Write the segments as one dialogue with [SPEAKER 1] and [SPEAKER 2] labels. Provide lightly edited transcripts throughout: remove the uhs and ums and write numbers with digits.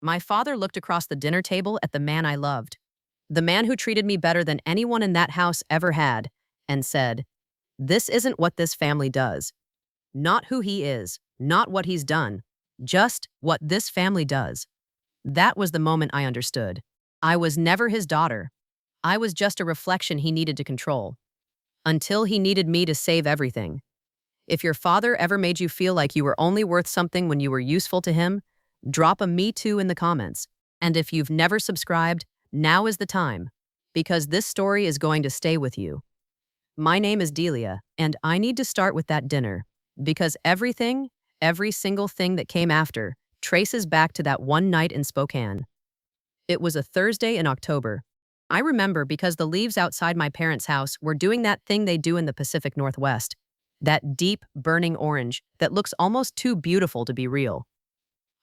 [SPEAKER 1] My father looked across the dinner table at the man I loved, the man who treated me better than anyone in that house ever had, and said, "This isn't what this family does. Not who he is, not what he's done, just what this family does." That was the moment I understood. I was never his daughter. I was just a reflection he needed to control. Until he needed me to save everything. If your father ever made you feel like you were only worth something when you were useful to him, drop a "me too" in the comments. And if you've never subscribed, now is the time, because this story is going to stay with you. My name is Delia, and I need to start with that dinner, because everything, every single thing that came after, traces back to that one night in Spokane. It was a Thursday in October. I remember because the leaves outside my parents' house were doing that thing they do in the Pacific Northwest. That deep, burning orange that looks almost too beautiful to be real.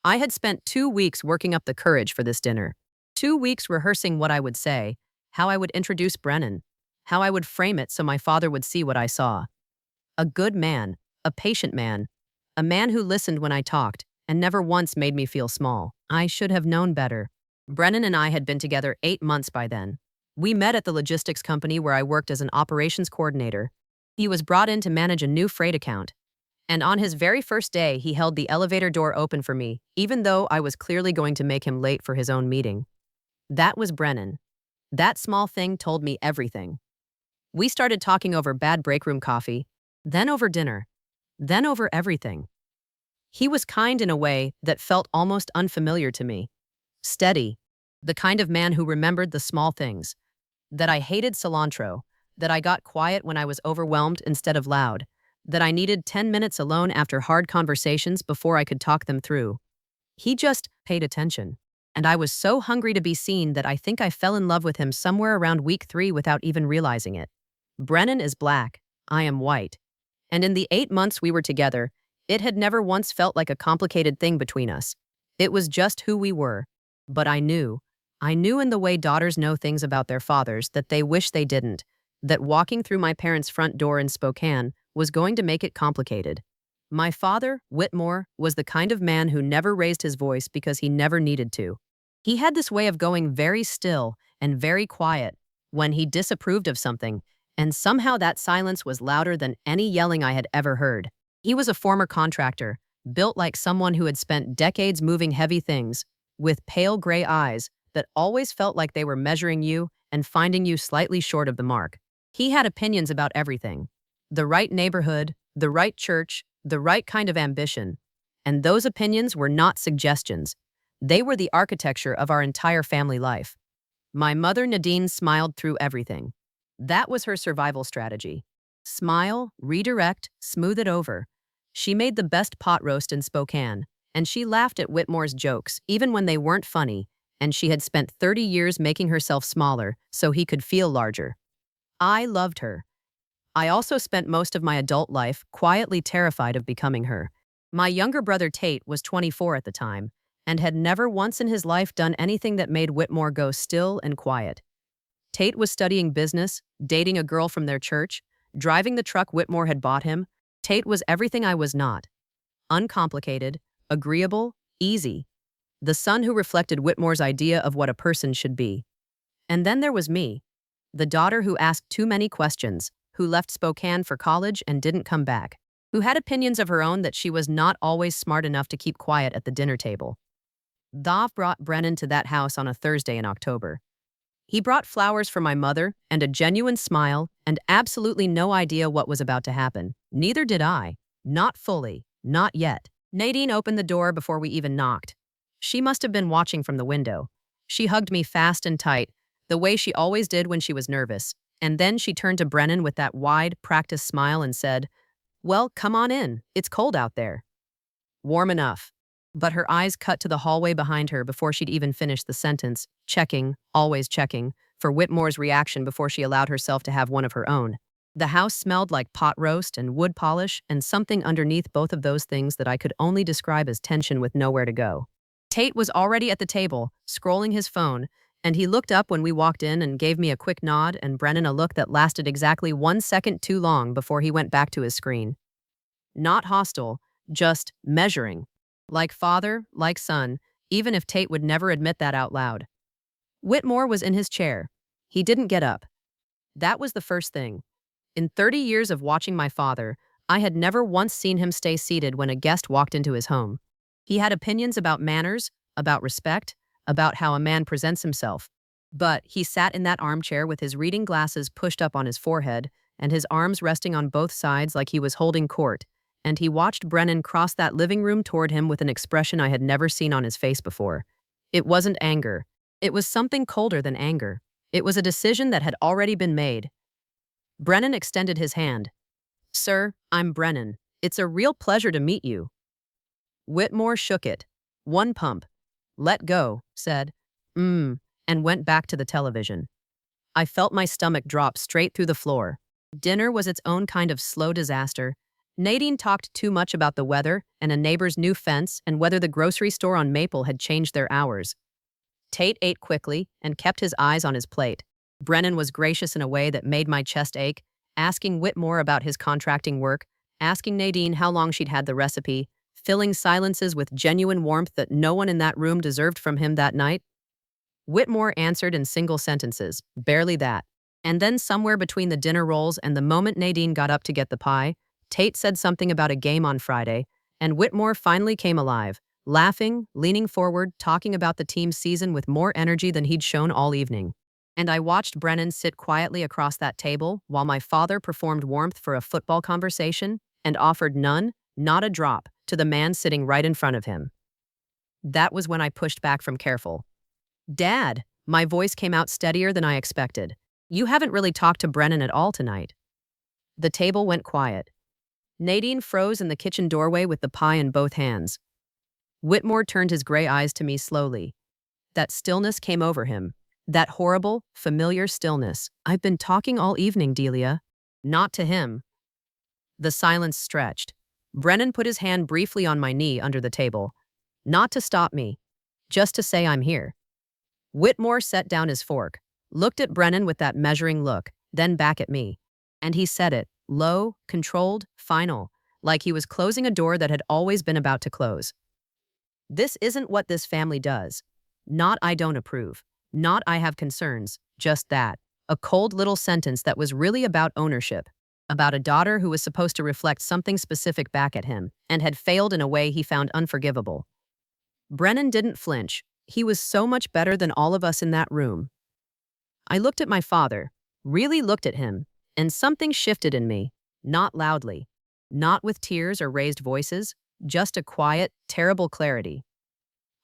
[SPEAKER 1] I had spent 2 weeks working up the courage for this dinner. 2 weeks rehearsing what I would say, how I would introduce Brennan, how I would frame it so my father would see what I saw. A good man, a patient man, a man who listened when I talked and never once made me feel small. I should have known better. Brennan and I had been together 8 months by then. We met at the logistics company where I worked as an operations coordinator. He was brought in to manage a new freight account. And on his very first day, he held the elevator door open for me, even though I was clearly going to make him late for his own meeting. That was Brennan. That small thing told me everything. We started talking over bad break room coffee, then over dinner, then over everything. He was kind in a way that felt almost unfamiliar to me. Steady, the kind of man who remembered the small things. That I hated cilantro, that I got quiet when I was overwhelmed instead of loud, that I needed 10 minutes alone after hard conversations before I could talk them through. He just paid attention. And I was so hungry to be seen that I think I fell in love with him somewhere around week 3 without even realizing it. Brennan is black, I am white. And in the 8 months we were together, it had never once felt like a complicated thing between us. It was just who we were. But I knew in the way daughters know things about their fathers that they wish they didn't, that walking through my parents' front door in Spokane was going to make it complicated. My father, Whitmore, was the kind of man who never raised his voice because he never needed to. He had this way of going very still and very quiet when he disapproved of something, and somehow that silence was louder than any yelling I had ever heard. He was a former contractor, built like someone who had spent decades moving heavy things, with pale gray eyes that always felt like they were measuring you and finding you slightly short of the mark. He had opinions about everything. The right neighborhood, the right church, the right kind of ambition. And those opinions were not suggestions. They were the architecture of our entire family life. My mother Nadine smiled through everything. That was her survival strategy. Smile, redirect, smooth it over. She made the best pot roast in Spokane, and she laughed at Whitmore's jokes, even when they weren't funny, and she had spent 30 years making herself smaller so he could feel larger. I loved her. I also spent most of my adult life quietly terrified of becoming her. My younger brother Tate was 24 at the time, and had never once in his life done anything that made Whitmore go still and quiet. Tate was studying business, dating a girl from their church, driving the truck Whitmore had bought him. Tate was everything I was not. Uncomplicated, agreeable, easy. The son who reflected Whitmore's idea of what a person should be. And then there was me, the daughter who asked too many questions, who left Spokane for college and didn't come back, who had opinions of her own that she was not always smart enough to keep quiet at the dinner table. Dav brought Brennan to that house on a Thursday in October. He brought flowers for my mother and a genuine smile and absolutely no idea what was about to happen. Neither did I. Not fully. Not yet. Nadine opened the door before we even knocked. She must have been watching from the window. She hugged me fast and tight, the way she always did when she was nervous, and then she turned to Brennan with that wide, practiced smile and said, "Well, come on in. It's cold out there." Warm enough. But her eyes cut to the hallway behind her before she'd even finished the sentence, checking, always checking, for Whitmore's reaction before she allowed herself to have one of her own. The house smelled like pot roast and wood polish and something underneath both of those things that I could only describe as tension with nowhere to go. Tate was already at the table, scrolling his phone, and he looked up when we walked in and gave me a quick nod and Brennan a look that lasted exactly 1 second too long before he went back to his screen. Not hostile, just measuring. Like father, like son, even if Tate would never admit that out loud. Whitmore was in his chair. He didn't get up. That was the first thing. In 30 years of watching my father, I had never once seen him stay seated when a guest walked into his home. He had opinions about manners, about respect, about how a man presents himself. But he sat in that armchair with his reading glasses pushed up on his forehead and his arms resting on both sides like he was holding court, and he watched Brennan cross that living room toward him with an expression I had never seen on his face before. It wasn't anger. It was something colder than anger. It was a decision that had already been made. Brennan extended his hand. "Sir, I'm Brennan. It's a real pleasure to meet you." Whitmore shook it. One pump. "Let go," said, and went back to the television. I felt my stomach drop straight through the floor. Dinner was its own kind of slow disaster. Nadine talked too much about the weather and a neighbor's new fence and whether the grocery store on Maple had changed their hours. Tate ate quickly and kept his eyes on his plate. Brennan was gracious in a way that made my chest ache, asking Whitmore about his contracting work, asking Nadine how long she'd had the recipe, filling silences with genuine warmth that no one in that room deserved from him that night. Whitmore answered in single sentences, barely that. And then somewhere between the dinner rolls and the moment Nadine got up to get the pie, Tate said something about a game on Friday, and Whitmore finally came alive, laughing, leaning forward, talking about the team's season with more energy than he'd shown all evening. And I watched Brennan sit quietly across that table while my father performed warmth for a football conversation and offered none, not a drop, to the man sitting right in front of him. That was when I pushed back from careful. "Dad," my voice came out steadier than I expected. "You haven't really talked to Brennan at all tonight." The table went quiet. Nadine froze in the kitchen doorway with the pie in both hands. Whitmore turned his gray eyes to me slowly. That stillness came over him. That horrible, familiar stillness. "I've been talking all evening, Delia." Not to him. The silence stretched. Brennan put his hand briefly on my knee under the table. Not to stop me. Just to say I'm here. Whitmore set down his fork, looked at Brennan with that measuring look, then back at me. And he said it, low, controlled, final, like he was closing a door that had always been about to close. "This isn't what this family does. Not I don't approve. Not I have concerns, just that." A cold little sentence that was really about ownership, about a daughter who was supposed to reflect something specific back at him, and had failed in a way he found unforgivable. Brennan didn't flinch. He was so much better than all of us in that room. I looked at my father, really looked at him, and something shifted in me, not loudly, not with tears or raised voices, just a quiet, terrible clarity.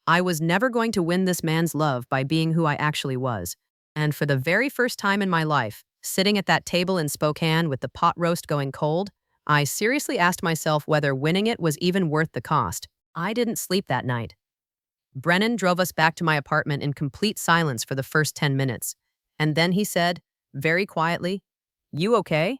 [SPEAKER 1] I was never going to win this man's love by being who I actually was. And for the very first time in my life, sitting at that table in Spokane with the pot roast going cold, I seriously asked myself whether winning it was even worth the cost. I didn't sleep that night. Brennan drove us back to my apartment in complete silence for the first 10 minutes. And then he said, very quietly, "You okay?"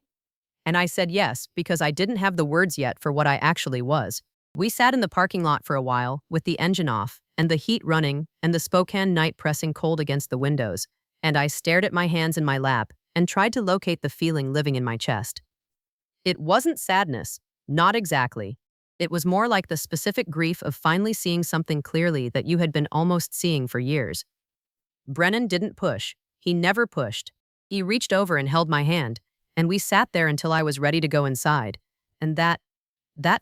[SPEAKER 1] And I said yes, because I didn't have the words yet for what I actually was. We sat in the parking lot for a while, with the engine off, and the heat running, and the Spokane night pressing cold against the windows, and I stared at my hands in my lap and tried to locate the feeling living in my chest. It wasn't sadness, not exactly. It was more like the specific grief of finally seeing something clearly that you had been almost seeing for years. Brennan didn't push. He never pushed. He reached over and held my hand, and we sat there until I was ready to go inside, and that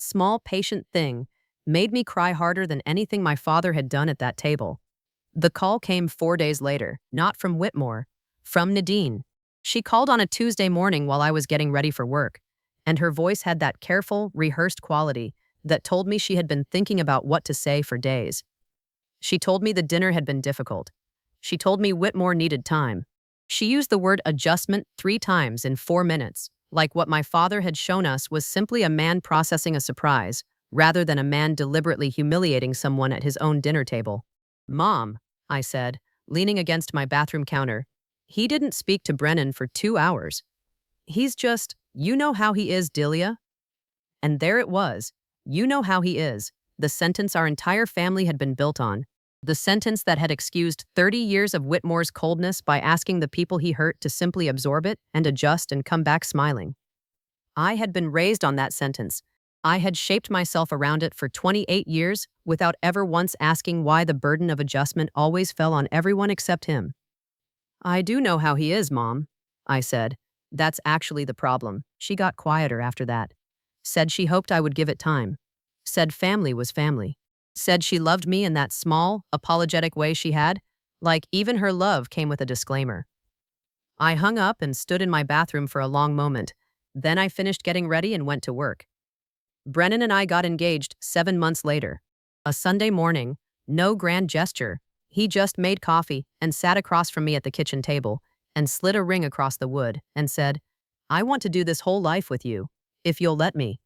[SPEAKER 1] small, patient thing made me cry harder than anything my father had done at that table. The call came 4 days later, not from Whitmore, from Nadine. She called on a Tuesday morning while I was getting ready for work, and her voice had that careful, rehearsed quality that told me she had been thinking about what to say for days. She told me the dinner had been difficult. She told me Whitmore needed time. She used the word adjustment 3 times in 4 minutes, like what my father had shown us was simply a man processing a surprise, rather than a man deliberately humiliating someone at his own dinner table. "Mom," I said, leaning against my bathroom counter, "he didn't speak to Brennan for 2 hours. He's just, you know how he is, Delia." And there it was. You know how he is. The sentence our entire family had been built on. The sentence that had excused 30 years of Whitmore's coldness by asking the people he hurt to simply absorb it and adjust and come back smiling. I had been raised on that sentence, I had shaped myself around it for 28 years without ever once asking why the burden of adjustment always fell on everyone except him. I do know how he is, Mom, I said. That's actually the problem. She got quieter after that. Said she hoped I would give it time. Said family was family. Said she loved me in that small, apologetic way she had, like even her love came with a disclaimer. I hung up and stood in my bathroom for a long moment. Then I finished getting ready and went to work. Brennan and I got engaged 7 months later. A Sunday morning, no grand gesture. He just made coffee and sat across from me at the kitchen table and slid a ring across the wood and said, "I want to do this whole life with you, if you'll let me."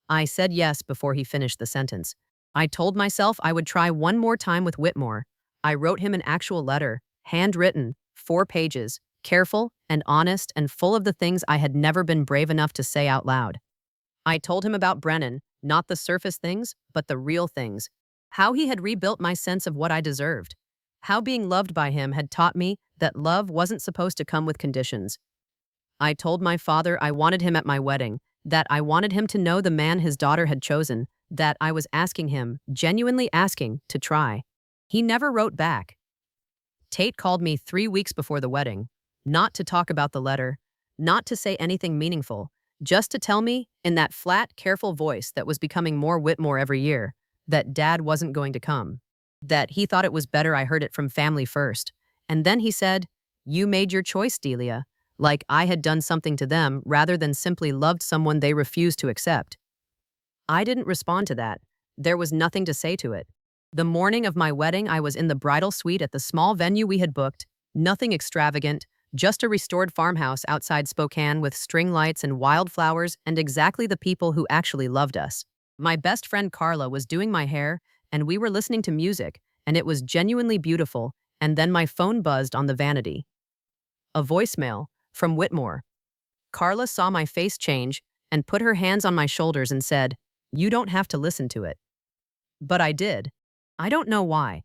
[SPEAKER 1] I said yes before he finished the sentence. I told myself I would try one more time with Whitmore. I wrote him an actual letter, handwritten, 4 pages, careful and honest and full of the things I had never been brave enough to say out loud. I told him about Brennan, not the surface things, but the real things. How he had rebuilt my sense of what I deserved. How being loved by him had taught me that love wasn't supposed to come with conditions. I told my father I wanted him at my wedding, that I wanted him to know the man his daughter had chosen, that I was asking him, genuinely asking, to try. He never wrote back. Tate called me 3 weeks before the wedding, not to talk about the letter, not to say anything meaningful, just to tell me, in that flat, careful voice that was becoming more Whitmore every year, that Dad wasn't going to come, that he thought it was better I heard it from family first. And then he said, "You made your choice, Delia," like I had done something to them rather than simply loved someone they refused to accept. I didn't respond to that. There was nothing to say to it. The morning of my wedding, I was in the bridal suite at the small venue we had booked, nothing extravagant, just a restored farmhouse outside Spokane with string lights and wildflowers and exactly the people who actually loved us. My best friend Carla was doing my hair, and we were listening to music, and it was genuinely beautiful, and then my phone buzzed on the vanity. A voicemail from Whitmore. Carla saw my face change and put her hands on my shoulders and said, "You don't have to listen to it." But I did. I don't know why.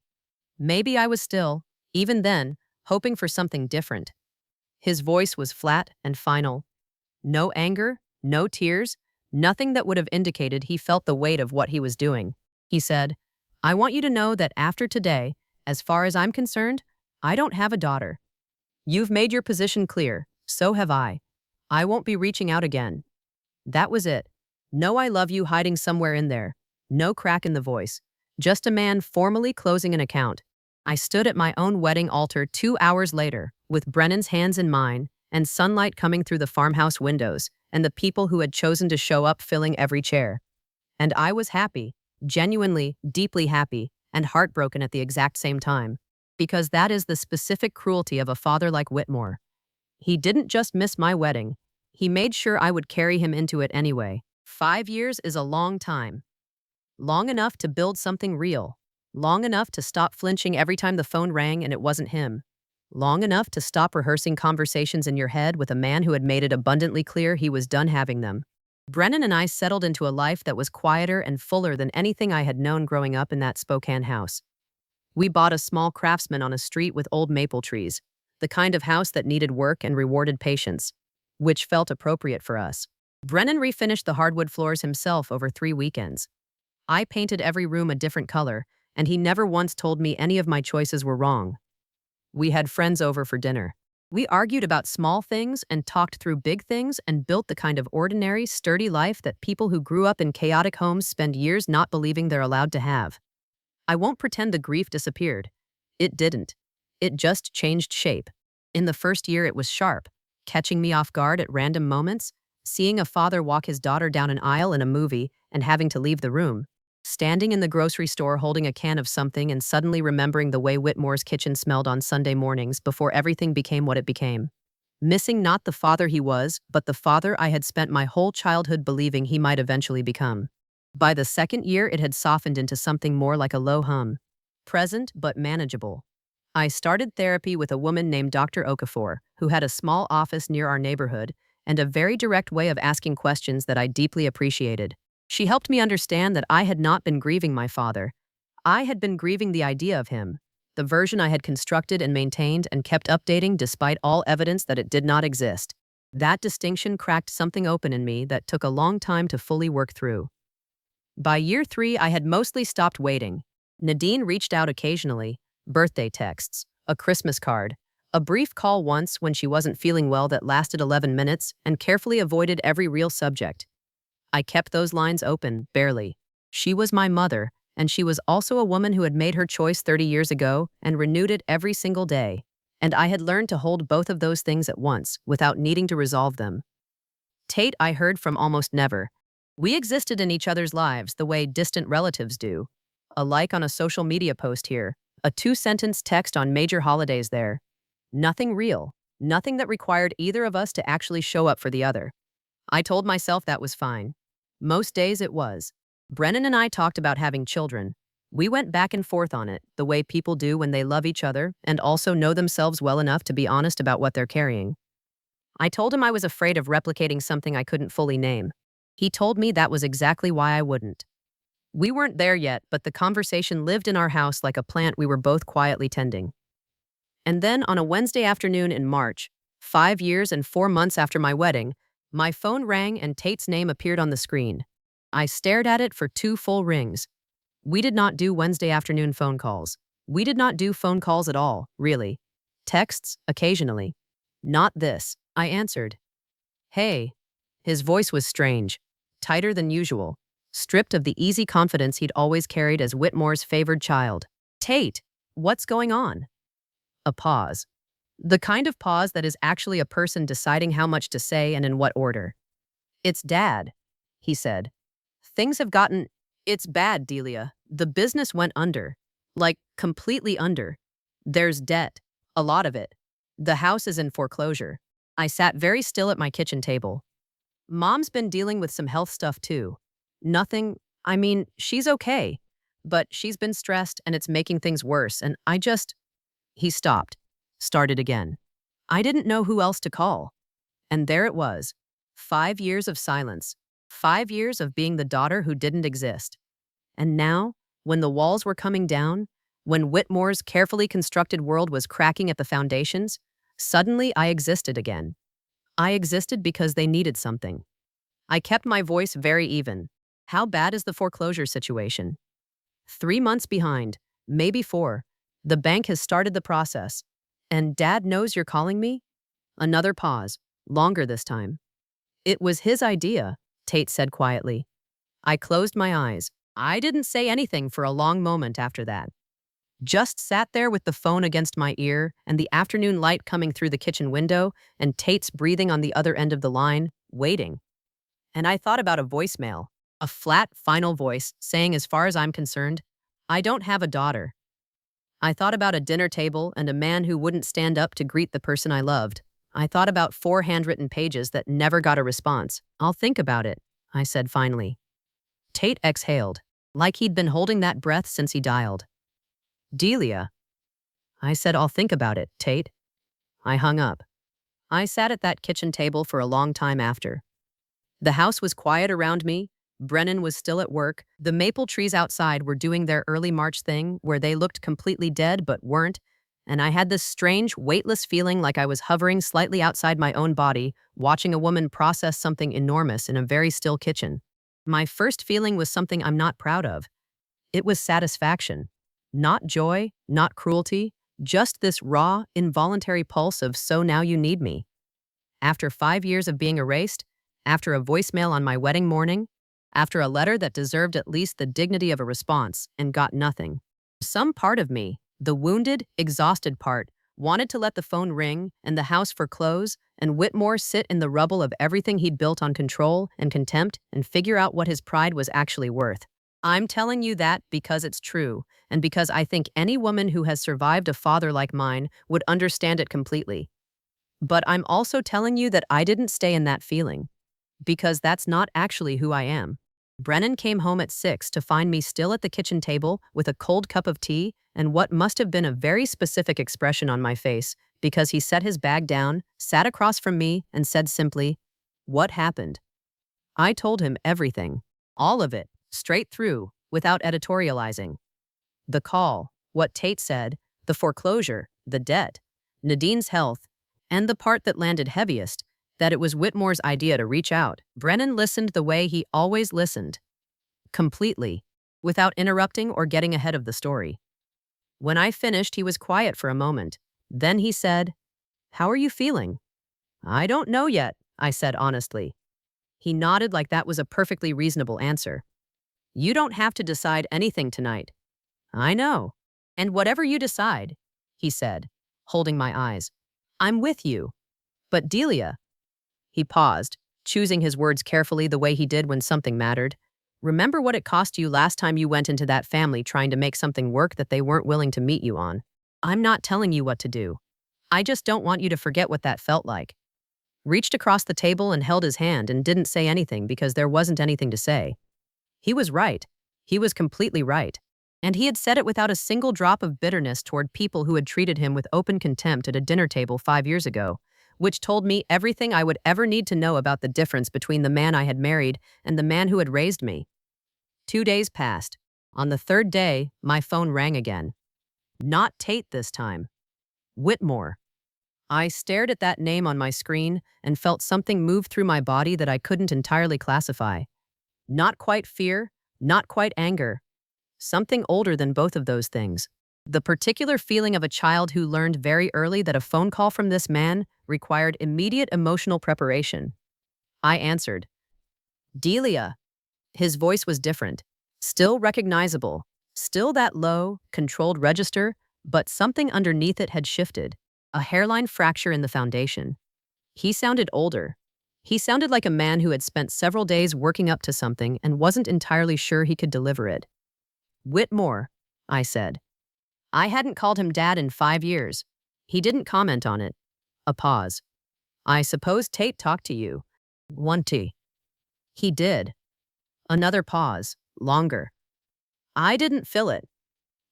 [SPEAKER 1] Maybe I was still, even then, hoping for something different. His voice was flat and final. No anger, no tears, nothing that would have indicated he felt the weight of what he was doing. He said, "I want you to know that after today, as far as I'm concerned, I don't have a daughter. You've made your position clear, so have I. I won't be reaching out again." That was it. No "I love you" hiding somewhere in there. No crack in the voice. Just a man formally closing an account. I stood at my own wedding altar 2 hours later, with Brennan's hands in mine, and sunlight coming through the farmhouse windows, and the people who had chosen to show up filling every chair. And I was happy, genuinely, deeply happy, and heartbroken at the exact same time. Because that is the specific cruelty of a father like Whitmore. He didn't just miss my wedding. He made sure I would carry him into it anyway. 5 years is a long time. Long enough to build something real. Long enough to stop flinching every time the phone rang and it wasn't him. Long enough to stop rehearsing conversations in your head with a man who had made it abundantly clear he was done having them. Brennan and I settled into a life that was quieter and fuller than anything I had known growing up in that Spokane house. We bought a small craftsman on a street with old maple trees, the kind of house that needed work and rewarded patience, which felt appropriate for us. Brennan refinished the hardwood floors himself over 3 weekends. I painted every room a different color, and he never once told me any of my choices were wrong. We had friends over for dinner. We argued about small things and talked through big things and built the kind of ordinary, sturdy life that people who grew up in chaotic homes spend years not believing they're allowed to have. I won't pretend the grief disappeared. It didn't. It just changed shape. In the first year, it was sharp, catching me off guard at random moments, seeing a father walk his daughter down an aisle in a movie and having to leave the room. Standing in the grocery store holding a can of something and suddenly remembering the way Whitmore's kitchen smelled on Sunday mornings before everything became what it became. Missing not the father he was, but the father I had spent my whole childhood believing he might eventually become. By the second year, it had softened into something more like a low hum. Present, but manageable. I started therapy with a woman named Dr. Okafor, who had a small office near our neighborhood and a very direct way of asking questions that I deeply appreciated. She helped me understand that I had not been grieving my father. I had been grieving the idea of him, the version I had constructed and maintained and kept updating despite all evidence that it did not exist. That distinction cracked something open in me that took a long time to fully work through. By year 3, I had mostly stopped waiting. Nadine reached out occasionally, birthday texts, a Christmas card, a brief call once when she wasn't feeling well that lasted 11 minutes, and carefully avoided every real subject. I kept those lines open, barely. She was my mother, and she was also a woman who had made her choice 30 years ago and renewed it every single day. And I had learned to hold both of those things at once, without needing to resolve them. Tate I heard from almost never. We existed in each other's lives the way distant relatives do. A like on a social media post here, a 2-sentence text on major holidays there. Nothing real, nothing that required either of us to actually show up for the other. I told myself that was fine. Most days it was. Brennan and I talked about having children. We went back and forth on it, the way people do when they love each other and also know themselves well enough to be honest about what they're carrying. I told him I was afraid of replicating something I couldn't fully name. He told me that was exactly why I wouldn't. We weren't there yet, but the conversation lived in our house like a plant we were both quietly tending. And then on a Wednesday afternoon in March, 5 years and 4 months after my wedding, my phone rang and Tate's name appeared on the screen. I stared at it for 2 full rings. We did not do Wednesday afternoon phone calls. We did not do phone calls at all, really. Texts, occasionally. Not this, I answered. Hey. His voice was strange, tighter than usual, stripped of the easy confidence he'd always carried as Whitmore's favored child. Tate, what's going on? A pause. The kind of pause that is actually a person deciding how much to say and in what order. It's Dad, he said. Things have gotten... It's bad, Delia. The business went under. Like, completely under. There's debt. A lot of it. The house is in foreclosure. I sat very still at my kitchen table. Mom's been dealing with some health stuff too. Nothing... I mean, she's okay. But she's been stressed and it's making things worse and I just... He stopped. Started again. I didn't know who else to call. And there it was. 5 years of silence. 5 years of being the daughter who didn't exist. And now, when the walls were coming down, when Whitmore's carefully constructed world was cracking at the foundations, suddenly I existed again. I existed because they needed something. I kept my voice very even. How bad is the foreclosure situation? 3 months behind, maybe 4. The bank has started the process. And Dad knows you're calling me? Another pause, longer this time. It was his idea, Tate said quietly. I closed my eyes. I didn't say anything for a long moment after that. Just sat there with the phone against my ear and the afternoon light coming through the kitchen window and Tate's breathing on the other end of the line, waiting. And I thought about a voicemail, a flat, final voice saying, as far as I'm concerned, I don't have a daughter. I thought about a dinner table and a man who wouldn't stand up to greet the person I loved. I thought about 4 handwritten pages that never got a response. I'll think about it, I said finally. Tate exhaled, like he'd been holding that breath since he dialed. Delia. I said, I'll think about it, Tate. I hung up. I sat at that kitchen table for a long time after. The house was quiet around me. Brennan was still at work. The maple trees outside were doing their early March thing where they looked completely dead but weren't, and I had this strange, weightless feeling like I was hovering slightly outside my own body, watching a woman process something enormous in a very still kitchen. My first feeling was something I'm not proud of. It was satisfaction. Not joy, not cruelty, just this raw, involuntary pulse of so now you need me. After 5 years of being erased, after a voicemail on my wedding morning, after a letter that deserved at least the dignity of a response and got nothing. Some part of me, the wounded, exhausted part, wanted to let the phone ring and the house foreclose and Whitmore sit in the rubble of everything he'd built on control and contempt and figure out what his pride was actually worth. I'm telling you that because it's true and because I think any woman who has survived a father like mine would understand it completely. But I'm also telling you that I didn't stay in that feeling. Because that's not actually who I am. Brennan came home at 6 to find me still at the kitchen table with a cold cup of tea and what must have been a very specific expression on my face because he set his bag down, sat across from me, and said simply, "What happened?" I told him everything. All of it, straight through, without editorializing. The call, what Tate said, the foreclosure, the debt, Nadine's health, and the part that landed heaviest, that it was Whitmore's idea to reach out. Brennan listened the way he always listened. completely, without interrupting or getting ahead of the story. When I finished, he was quiet for a moment. Then he said, "How are you feeling?" "I don't know yet," I said honestly. He nodded like that was a perfectly reasonable answer. "You don't have to decide anything tonight." "I know. And whatever you decide," he said, holding my eyes, "I'm with you." "But Delia," he paused, choosing his words carefully the way he did when something mattered. "Remember what it cost you last time you went into that family trying to make something work that they weren't willing to meet you on. I'm not telling you what to do. I just don't want you to forget what that felt like." Reached across the table and held his hand and didn't say anything because there wasn't anything to say. He was right. He was completely right. And he had said it without a single drop of bitterness toward people who had treated him with open contempt at a dinner table 5 years ago, which told me everything I would ever need to know about the difference between the man I had married and the man who had raised me. 2 days passed. On the third day, my phone rang again. Not Tate this time. Whitmore. I stared at that name on my screen and felt something move through my body that I couldn't entirely classify. Not quite fear, not quite anger. Something older than both of those things. The particular feeling of a child who learned very early that a phone call from this man required immediate emotional preparation. I answered. "Delia." His voice was different, still recognizable, still that low, controlled register, but something underneath it had shifted. A hairline fracture in the foundation. He sounded older. He sounded like a man who had spent several days working up to something and wasn't entirely sure he could deliver it. "Whitmore," I said. I hadn't called him Dad in 5 years. He didn't comment on it. A pause. "I suppose Tate talked to you." "One tea." "He did." Another pause, longer. I didn't fill it.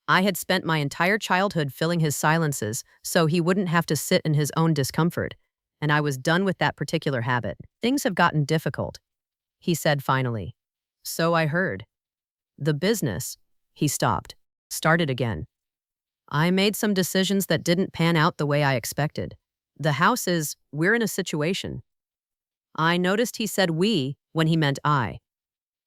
[SPEAKER 1] I had spent my entire childhood filling his silences so he wouldn't have to sit in his own discomfort, and I was done with that particular habit. "Things have gotten difficult," he said finally. "So I heard." "The business," he stopped, started again. "I made some decisions that didn't pan out the way I expected. We're in a situation." I noticed he said we when he meant I.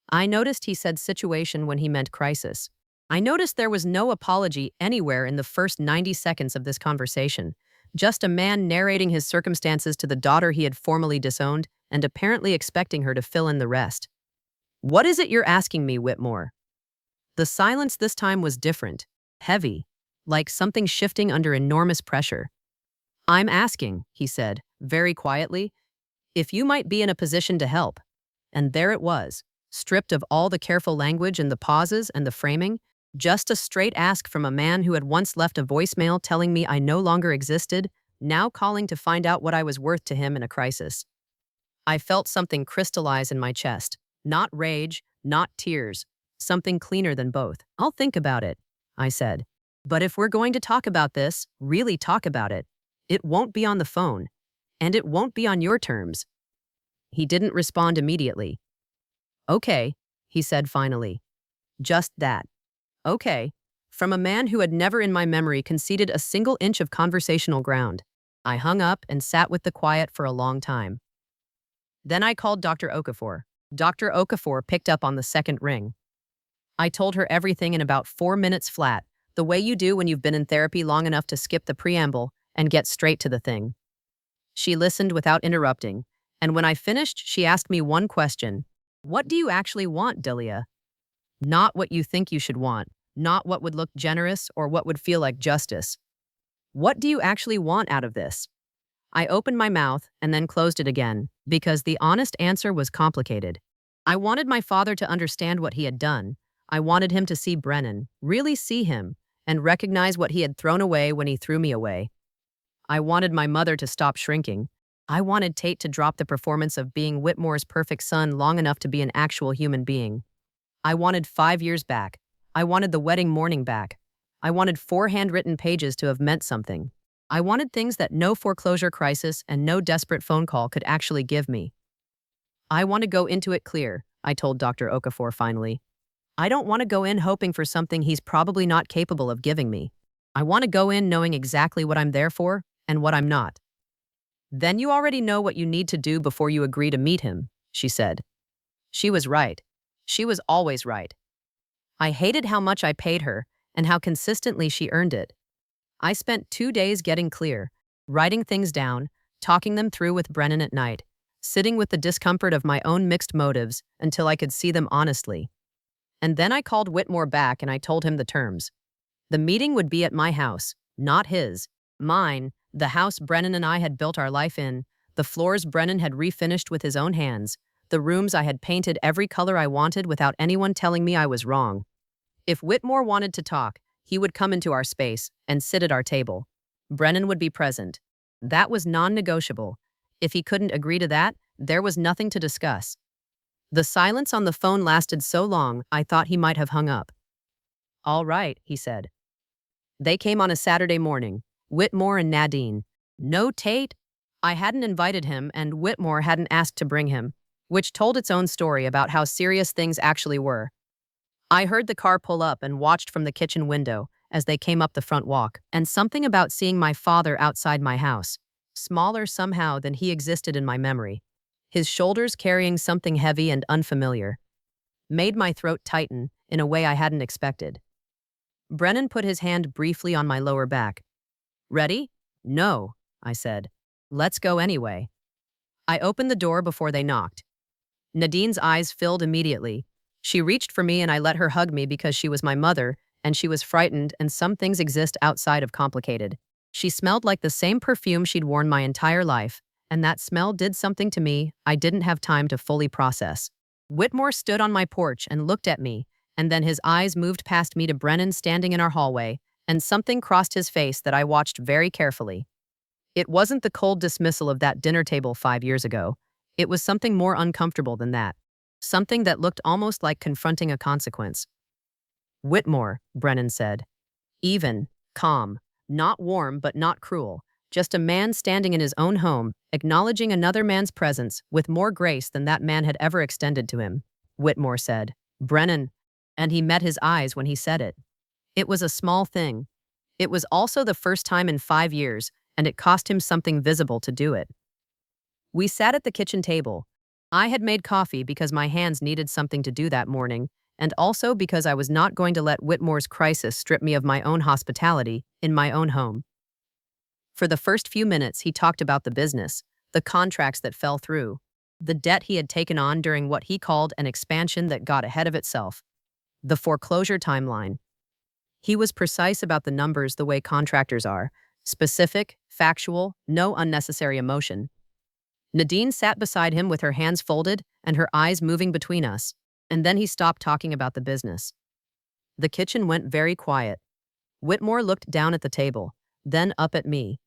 [SPEAKER 1] I noticed he said situation when he meant crisis. I noticed there was no apology anywhere in the first 90 seconds of this conversation, just a man narrating his circumstances to the daughter he had formally disowned and apparently expecting her to fill in the rest. "What is it you're asking me, Whitmore?" The silence this time was different, heavy, like something shifting under enormous pressure. "I'm asking," he said, very quietly, "if you might be in a position to help." And there it was, stripped of all the careful language and the pauses and the framing, just a straight ask from a man who had once left a voicemail telling me I no longer existed, now calling to find out what I was worth to him in a crisis. I felt something crystallize in my chest. Not rage, not tears. Something cleaner than both. "I'll think about it," I said. "But if we're going to talk about this, really talk about it, it won't be on the phone. And it won't be on your terms." He didn't respond immediately. "Okay," he said finally. Just that. "Okay." From a man who had never in my memory conceded a single inch of conversational ground. I hung up and sat with the quiet for a long time. Then I called Dr. Okafor. Dr. Okafor picked up on the second ring. I told her everything in about 4 minutes flat, the way you do when you've been in therapy long enough to skip the preamble and get straight to the thing. She listened without interrupting, and when I finished, she asked me one question. "What do you actually want, Delia?" Not what you think you should want, not what would look generous or what would feel like justice. "What do you actually want out of this?" I opened my mouth and then closed it again, because the honest answer was complicated. I wanted my father to understand what he had done. I wanted him to see Brennan, really see him, and recognize what he had thrown away when he threw me away. I wanted my mother to stop shrinking. I wanted Tate to drop the performance of being Whitmore's perfect son long enough to be an actual human being. I wanted 5 years back. I wanted the wedding morning back. I wanted 4 handwritten pages to have meant something. I wanted things that no foreclosure crisis and no desperate phone call could actually give me. "I want to go into it clear," I told Dr. Okafor finally. "I don't want to go in hoping for something he's probably not capable of giving me. I want to go in knowing exactly what I'm there for and what I'm not." "Then you already know what you need to do before you agree to meet him," she said. She was right. She was always right. I hated how much I paid her and how consistently she earned it. I spent 2 days getting clear, writing things down, talking them through with Brennan at night, sitting with the discomfort of my own mixed motives until I could see them honestly. And then I called Whitmore back and I told him the terms. The meeting would be at my house, not his. Mine, the house Brennan and I had built our life in, the floors Brennan had refinished with his own hands, the rooms I had painted every color I wanted without anyone telling me I was wrong. If Whitmore wanted to talk, he would come into our space and sit at our table. Brennan would be present. That was non-negotiable. If he couldn't agree to that, there was nothing to discuss. The silence on the phone lasted so long, I thought he might have hung up. "All right," he said. They came on a Saturday morning, Whitmore and Nadine. No Tate? I hadn't invited him, and Whitmore hadn't asked to bring him, which told its own story about how serious things actually were. I heard the car pull up and watched from the kitchen window as they came up the front walk, and something about seeing my father outside my house, smaller somehow than he existed in my memory, his shoulders carrying something heavy and unfamiliar, made my throat tighten in a way I hadn't expected. Brennan put his hand briefly on my lower back. "Ready?" "No," I said. "Let's go anyway." I opened the door before they knocked. Nadine's eyes filled immediately. She reached for me and I let her hug me because she was my mother, and she was frightened, and some things exist outside of complicated. She smelled like the same perfume she'd worn my entire life, and that smell did something to me I didn't have time to fully process. Whitmore stood on my porch and looked at me, and then his eyes moved past me to Brennan standing in our hallway, and something crossed his face that I watched very carefully. It wasn't the cold dismissal of that dinner table 5 years ago. It was something more uncomfortable than that. Something that looked almost like confronting a consequence. "Whitmore," Brennan said. Even, calm, not warm but not cruel, just a man standing in his own home, acknowledging another man's presence with more grace than that man had ever extended to him. Whitmore said, "Brennan," and he met his eyes when he said it. It was a small thing. It was also the first time in 5 years, and it cost him something visible to do it. We sat at the kitchen table. I had made coffee because my hands needed something to do that morning, and also because I was not going to let Whitmore's crisis strip me of my own hospitality in my own home. For the first few minutes, he talked about the business, the contracts that fell through, the debt he had taken on during what he called an expansion that got ahead of itself, the foreclosure timeline. He was precise about the numbers the way contractors are, specific, factual, no unnecessary emotion. Nadine sat beside him with her hands folded and her eyes moving between us, and then he stopped talking about the business. The kitchen went very quiet. Whitmore looked down at the table, then up at me.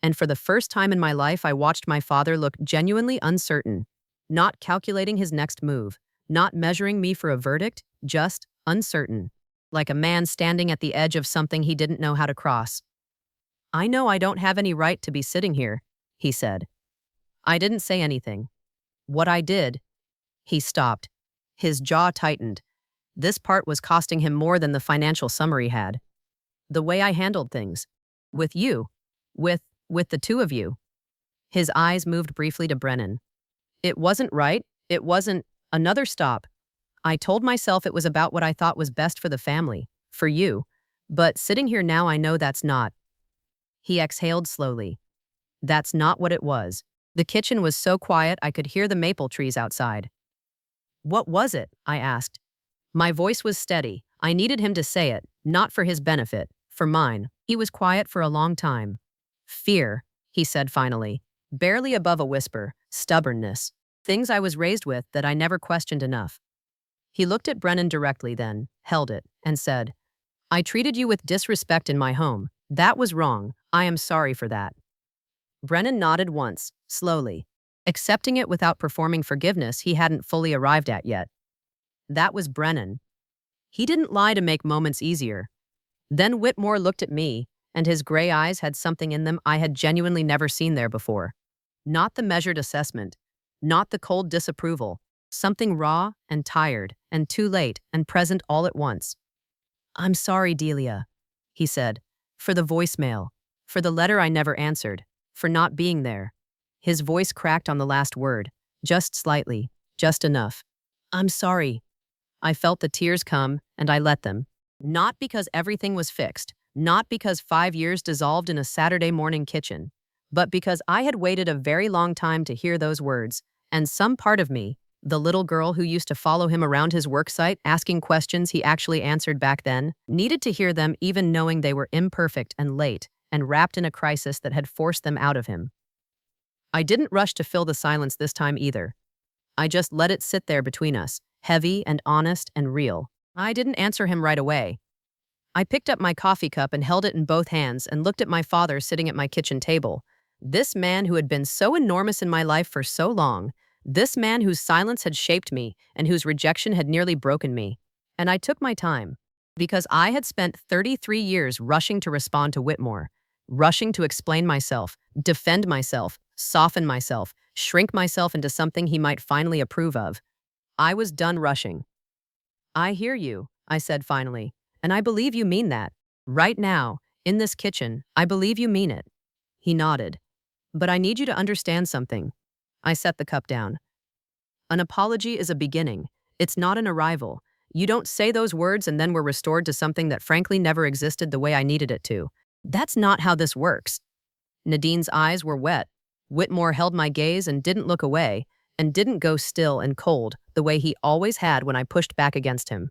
[SPEAKER 1] And for the first time in my life, I watched my father look genuinely uncertain, not calculating his next move, not measuring me for a verdict, just uncertain, like a man standing at the edge of something he didn't know how to cross. "I know I don't have any right to be sitting here," he said. I didn't say anything. What I did, he stopped. His jaw tightened. This part was costing him more than the financial summary had. The way I handled things. With you. With the two of you. His eyes moved briefly to Brennan. It wasn't right. It wasn't. Another stop. I told myself it was about what I thought was best for the family, for you. But sitting here now, I know that's not. He exhaled slowly. That's not what it was. The kitchen was so quiet I could hear the maple trees outside. "What was it?" I asked. My voice was steady. I needed him to say it, not for his benefit, for mine. He was quiet for a long time. "Fear," he said finally, barely above a whisper, stubbornness, things I was raised with that I never questioned enough. He looked at Brennan directly then, held it, and said, "I treated you with disrespect in my home. That was wrong. I am sorry for that." Brennan nodded once, slowly, accepting it without performing forgiveness he hadn't fully arrived at yet. That was Brennan. He didn't lie to make moments easier. Then Whitmore looked at me, and his gray eyes had something in them I had genuinely never seen there before. Not the measured assessment, not the cold disapproval, something raw and tired and too late and present all at once. "I'm sorry, Delia," he said, "for the voicemail, for the letter I never answered, for not being there." His voice cracked on the last word, just slightly, just enough. "I'm sorry." I felt the tears come, and I let them. Not because everything was fixed, not because 5 years dissolved in a Saturday morning kitchen, but because I had waited a very long time to hear those words, and some part of me, the little girl who used to follow him around his worksite asking questions he actually answered back then, needed to hear them even knowing they were imperfect and late and wrapped in a crisis that had forced them out of him. I didn't rush to fill the silence this time either. I just let it sit there between us, heavy and honest and real. I didn't answer him right away. I picked up my coffee cup and held it in both hands and looked at my father sitting at my kitchen table. This man who had been so enormous in my life for so long, this man whose silence had shaped me and whose rejection had nearly broken me. And I took my time, because I had spent 33 years rushing to respond to Whitmore, rushing to explain myself, defend myself, soften myself, shrink myself into something he might finally approve of. I was done rushing. "I hear you," I said finally, "and I believe you mean that. Right now, in this kitchen, I believe you mean it." He nodded. "But I need you to understand something." I set the cup down. "An apology is a beginning. It's not an arrival. You don't say those words and then we're restored to something that frankly never existed the way I needed it to. That's not how this works." Nadine's eyes were wet. Whitmore held my gaze and didn't look away, and didn't go still and cold the way he always had when I pushed back against him.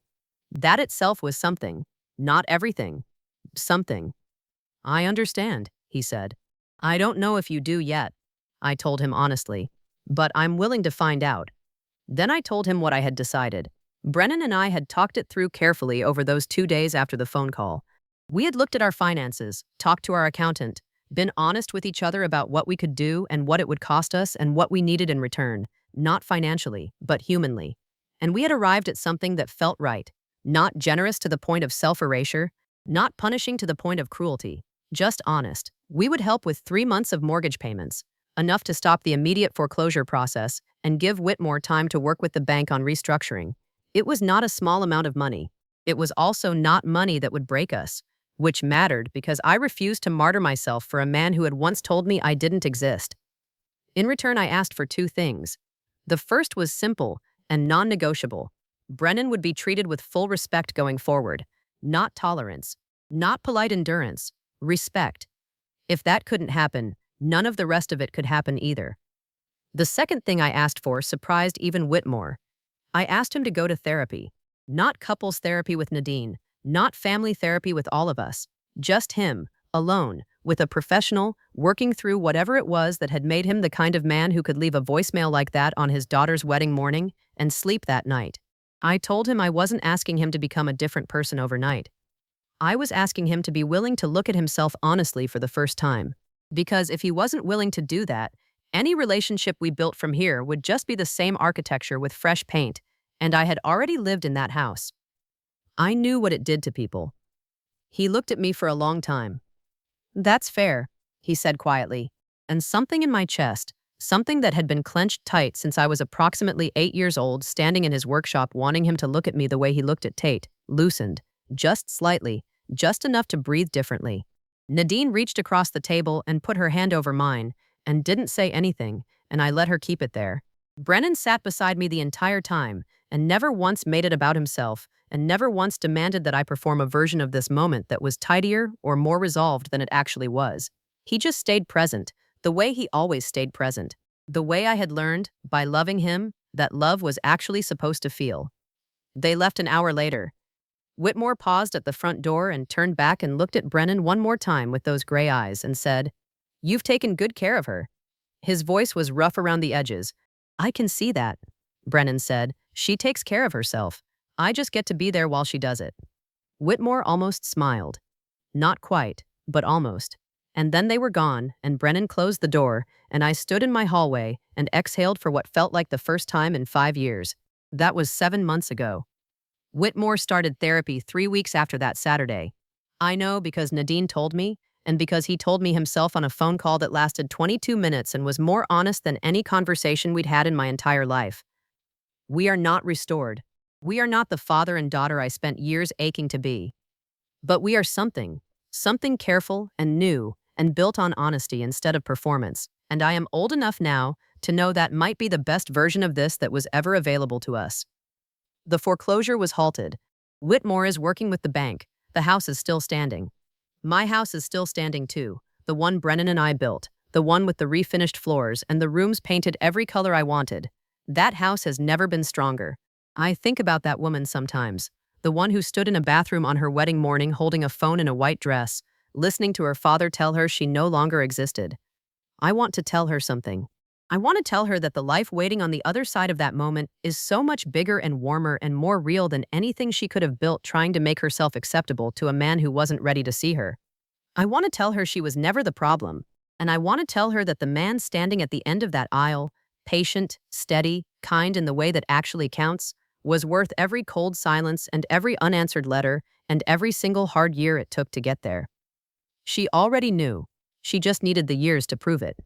[SPEAKER 1] That itself was something. Not everything. Something. "I understand," he said. "I don't know if you do yet," I told him honestly, "but I'm willing to find out." Then I told him what I had decided. Brennan and I had talked it through carefully over those 2 days after the phone call. We had looked at our finances, talked to our accountant, been honest with each other about what we could do and what it would cost us and what we needed in return, not financially, but humanly. And we had arrived at something that felt right, not generous to the point of self-erasure, not punishing to the point of cruelty, just honest. We would help with 3 months of mortgage payments, enough to stop the immediate foreclosure process and give Whitmore time to work with the bank on restructuring. It was not a small amount of money. It was also not money that would break us, which mattered because I refused to martyr myself for a man who had once told me I didn't exist. In return, I asked for 2 things. The first was simple and non-negotiable. Brennan would be treated with full respect going forward, not tolerance, not polite endurance, respect. If that couldn't happen, none of the rest of it could happen either. The second thing I asked for surprised even Whitmore. I asked him to go to therapy. Not couples therapy with Nadine, not family therapy with all of us, just him, alone, with a professional, working through whatever it was that had made him the kind of man who could leave a voicemail like that on his daughter's wedding morning and sleep that night. I told him I wasn't asking him to become a different person overnight. I was asking him to be willing to look at himself honestly for the first time. Because if he wasn't willing to do that, any relationship we built from here would just be the same architecture with fresh paint, and I had already lived in that house. I knew what it did to people. He looked at me for a long time. "That's fair," he said quietly, and something in my chest, something that had been clenched tight since I was approximately 8 years old, standing in his workshop wanting him to look at me the way he looked at Tate, loosened, just slightly, just enough to breathe differently. Nadine reached across the table and put her hand over mine, and didn't say anything, and I let her keep it there. Brennan sat beside me the entire time, and never once made it about himself, and never once demanded that I perform a version of this moment that was tidier or more resolved than it actually was. He just stayed present, the way he always stayed present. The way I had learned, by loving him, that love was actually supposed to feel. They left an hour later. Whitmore paused at the front door and turned back and looked at Brennan one more time with those gray eyes and said, "You've taken good care of her." His voice was rough around the edges. "I can see that," Brennan said. "She takes care of herself. I just get to be there while she does it." Whitmore almost smiled. Not quite, but almost. And then they were gone, and Brennan closed the door, and I stood in my hallway and exhaled for what felt like the first time in 5 years. That was 7 months ago. Whitmore started therapy 3 weeks after that Saturday. I know because Nadine told me, and because he told me himself on a phone call that lasted 22 minutes and was more honest than any conversation we'd had in my entire life. We are not restored. We are not the father and daughter I spent years aching to be. But we are something careful and new and built on honesty instead of performance. And I am old enough now to know that might be the best version of this that was ever available to us. The foreclosure was halted. Whitmore is working with the bank. The house is still standing. My house is still standing too. The one Brennan and I built. The one with the refinished floors and the rooms painted every color I wanted. That house has never been stronger. I think about that woman sometimes. The one who stood in a bathroom on her wedding morning holding a phone in a white dress, listening to her father tell her she no longer existed. I want to tell her something. I want to tell her that the life waiting on the other side of that moment is so much bigger and warmer and more real than anything she could have built trying to make herself acceptable to a man who wasn't ready to see her. I want to tell her she was never the problem, and I want to tell her that the man standing at the end of that aisle, patient, steady, kind in the way that actually counts, was worth every cold silence and every unanswered letter and every single hard year it took to get there. She already knew. She just needed the years to prove it.